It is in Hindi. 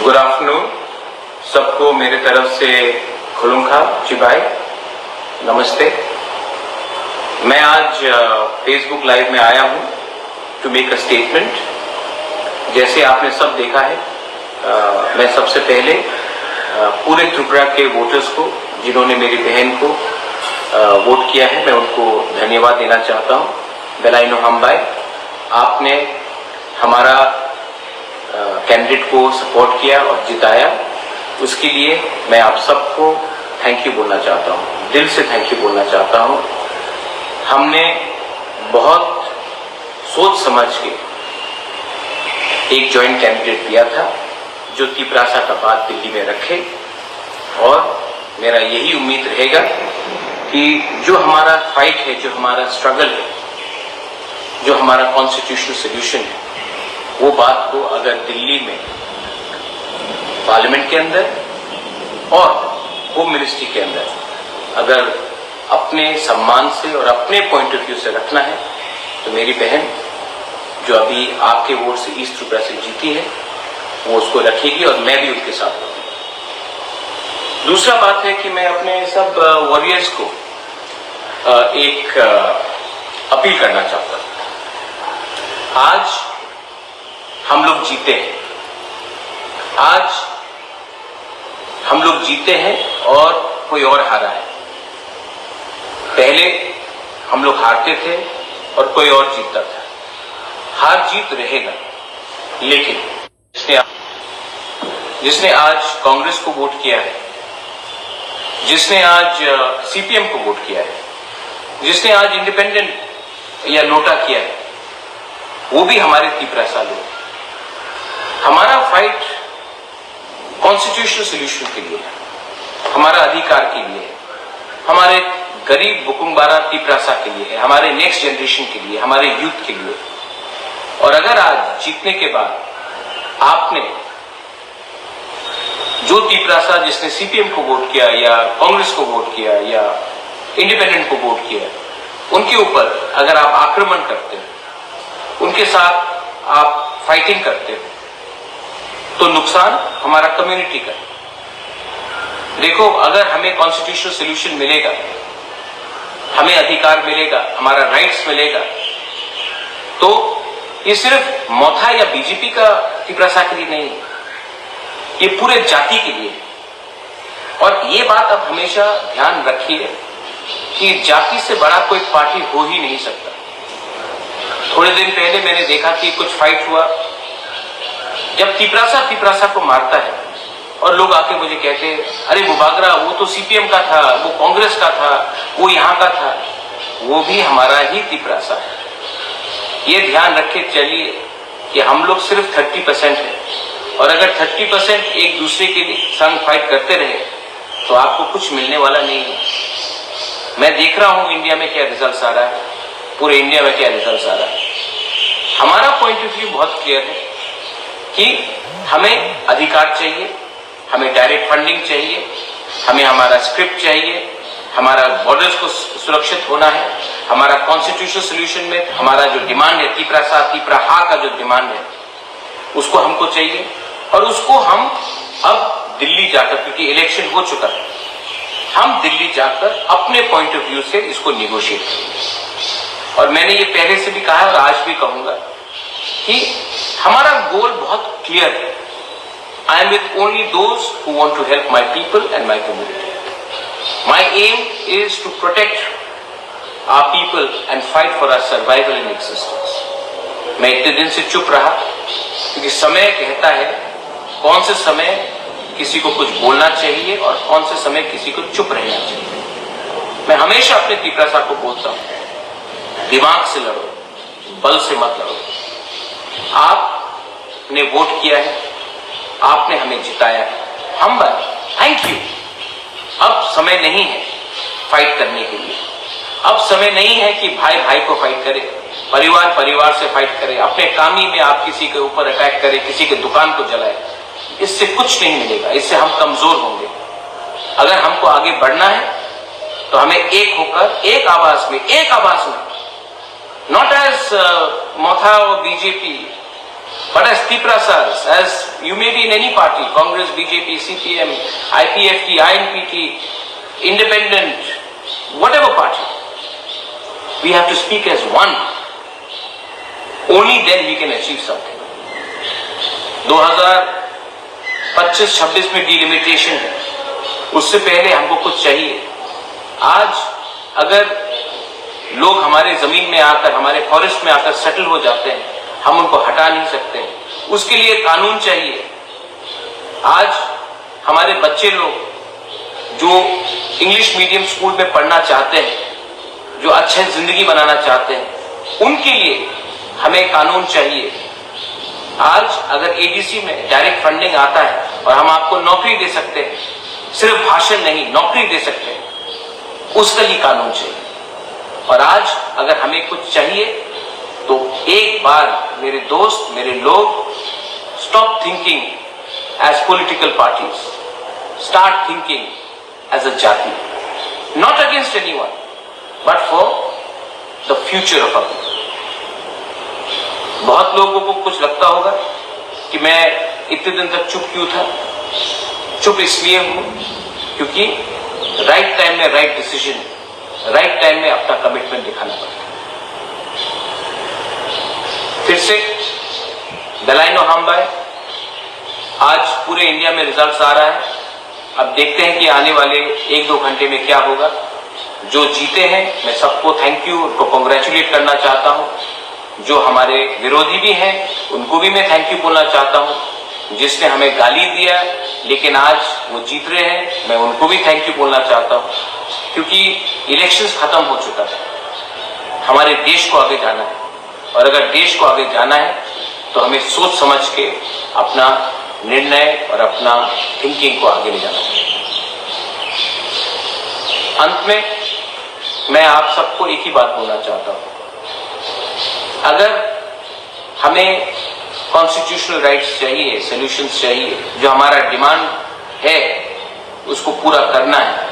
गुड आफ्टरनून सबको मेरे तरफ से खुलुमखा चिबाई नमस्ते। मैं आज फेसबुक लाइव में आया हूं टू मेक अ स्टेटमेंट। जैसे आपने सब देखा है, मैं सबसे पहले पूरे त्रिपुरा के वोटर्स को जिन्होंने मेरी बहन को वोट किया है, मैं उनको धन्यवाद देना चाहता हूं। बेलाइनो हमबाई, आपने हमारा कैंडिडेट को सपोर्ट किया और जिताया, उसके लिए मैं आप सबको थैंक यू बोलना चाहता हूं, दिल से थैंक यू बोलना चाहता हूं। हमने बहुत सोच समझ के एक जॉइंट कैंडिडेट दिया था जो तिपरासा का बात दिल्ली में रखे, और मेरा यही उम्मीद रहेगा कि जो हमारा फाइट है, जो हमारा स्ट्रगल है, जो हमारा कॉन्स्टिट्यूशनल सोल्यूशन है, वो बात को अगर दिल्ली में पार्लियामेंट के अंदर और होम मिनिस्ट्री के अंदर अगर अपने सम्मान से और अपने पॉइंट ऑफ व्यू से रखना है, तो मेरी बहन जो अभी आपके वोट से ईस्ट त्रिपुरा से जीती है, वो उसको रखेगी और मैं भी उनके साथ रहूंगा। दूसरा बात है कि मैं अपने सब वॉरियर्स को एक अपील करना चाहता हूं। आज हम लोग जीते हैं, आज हम लोग जीते हैं और कोई और हारा है। पहले हम लोग हारते थे और कोई और जीतता था। हार जीत रहेगा, लेकिन जिसने आज कांग्रेस को वोट किया है, जिसने आज सीपीएम को वोट किया है, जिसने आज इंडिपेंडेंट या नोटा किया है, वो भी हमारे तिपरासा लोग। हमारा फाइट कॉन्स्टिट्यूशनल सोल्यूशन के लिए है, हमारा अधिकार के लिए है, हमारे गरीब बुकुंबारा तिपरासा के लिए है, हमारे नेक्स्ट जनरेशन के लिए, हमारे यूथ के लिए। और अगर आज जीतने के बाद आपने जो तिपरासा जिसने सीपीएम को वोट किया या कांग्रेस को वोट किया या इंडिपेंडेंट को वोट किया, उनके ऊपर अगर आप आक्रमण करते हो, उनके साथ आप फाइटिंग करते हो, तो नुकसान हमारा कम्युनिटी का। देखो, अगर हमें कॉन्स्टिट्यूशनल सोल्यूशन मिलेगा, हमें अधिकार मिलेगा, हमारा राइट्स मिलेगा, तो ये सिर्फ मोथा या बीजेपी का तिपरासा के लिए नहीं, ये पूरे जाति के लिए। और ये बात आप हमेशा ध्यान रखिए कि जाति से बड़ा कोई पार्टी हो ही नहीं सकता। थोड़े दिन पहले मैंने देखा कि कुछ फाइट हुआ, जब तिपरासा को मारता है और लोग आके मुझे कहते हैं, अरे मुबागरा, वो तो सीपीएम का था, वो कांग्रेस का था, वो यहां का था, वो भी हमारा ही तिपरासा है। ये ध्यान रखे चलिए कि हम लोग सिर्फ 30% है, और अगर 30% एक दूसरे के संग फाइट करते रहे तो आपको कुछ मिलने वाला नहीं है। मैं देख रहा हूं इंडिया में क्या रिजल्ट आ रहा है, पूरे इंडिया में क्या रिजल्ट आ रहा है। हमारा पॉइंट ऑफ व्यू बहुत क्लियर है कि हमें अधिकार चाहिए, हमें डायरेक्ट फंडिंग चाहिए, हमें हमारा स्क्रिप्ट चाहिए, हमारा बॉर्डर्स को सुरक्षित होना है, हमारा कॉन्स्टिट्यूशनल सोल्यूशन में हमारा जो डिमांड है, तिपराहा का जो डिमांड है, उसको हमको चाहिए। और उसको हम अब दिल्ली जाकर, क्योंकि इलेक्शन हो चुका है, हम दिल्ली जाकर अपने पॉइंट ऑफ व्यू से इसको निगोशिएट करेंगे। और मैंने ये पहले से भी कहा और आज भी कहूंगा कि हमारा गोल बहुत क्लियर है। I am with only those who want to help my people and my community. My aim is to protect our people and fight for our survival in existence. मैं इतने दिन से चुप रहा क्योंकि समय कहता है कौन से समय किसी को कुछ बोलना चाहिए और कौन से समय किसी को चुप रहना चाहिए। मैं हमेशा अपने तिपरासा को बोलता हूं, दिमाग से लड़ो, बल से मत लड़ो। आपने वोट किया है, आपने हमें जिताया है, हम थैंक यू। अब समय नहीं है फाइट करने के लिए, अब समय नहीं है कि भाई भाई को फाइट करे, परिवार परिवार से फाइट करे, अपने कामी में आप किसी के ऊपर अटैक करें, किसी के दुकान को जलाए। इससे कुछ नहीं मिलेगा, इससे हम कमजोर होंगे। अगर हमको आगे बढ़ना है तो हमें एक होकर एक आवाज में, नॉट एज मोथा और BJP But as Tiprasars, as you may be in any party, Congress, BJP, CPM, IPFT, INPT, independent, whatever party, we have to speak as one. Only then we can achieve something. 2025-26 में डिलिमिटेशन है, उससे पहले हमको कुछ चाहिए। आज अगर लोग हमारे जमीन में आकर, हमारे फॉरेस्ट में आकर सेटल हो जाते हैं, हम उनको हटा नहीं सकते। उसके लिए कानून चाहिए। आज हमारे बच्चे लोग जो इंग्लिश मीडियम स्कूल में पढ़ना चाहते हैं, जो अच्छे जिंदगी बनाना चाहते हैं, उनके लिए हमें कानून चाहिए। आज अगर एडीसी में डायरेक्ट फंडिंग आता है और हम आपको नौकरी दे सकते हैं, सिर्फ भाषण नहीं, नौकरी दे सकते हैं, उसका ही कानून चाहिए। और आज अगर हमें कुछ चाहिए तो एक बार मेरे दोस्त, मेरे लोग, stop thinking as political parties, start thinking as a जाति, not against anyone but for the future of our. बहुत लोगों को कुछ लगता होगा कि मैं इतने दिन तक चुप क्यों था। चुप इसलिए हूं क्योंकि राइट टाइम में राइट डिसीजन, राइट टाइम में अपना कमिटमेंट दिखाना पड़ता है। फिर से दलाइनो हाम्बाई, आज पूरे इंडिया में रिजल्ट्स आ रहा है। अब देखते हैं कि आने वाले 1-2 घंटे में क्या होगा। जो जीते हैं मैं सबको थैंक यू, उनको कॉन्ग्रेचुलेट करना चाहता हूं। जो हमारे विरोधी भी हैं उनको भी मैं थैंक यू बोलना चाहता हूं। जिसने हमें गाली दिया लेकिन आज वो जीत रहे हैं, मैं उनको भी थैंक यू बोलना चाहता हूं। क्योंकि इलेक्शंस खत्म हो चुका है, हमारे देश को आगे जाना है। और अगर देश को आगे जाना है तो हमें सोच समझ के अपना निर्णय और अपना थिंकिंग को आगे ले जाना चाहिए। अंत में मैं आप सबको एक ही बात बोलना चाहता हूं, अगर हमें कॉन्स्टिट्यूशनल राइट्स चाहिए, सॉल्यूशंस चाहिए, जो हमारा डिमांड है उसको पूरा करना है,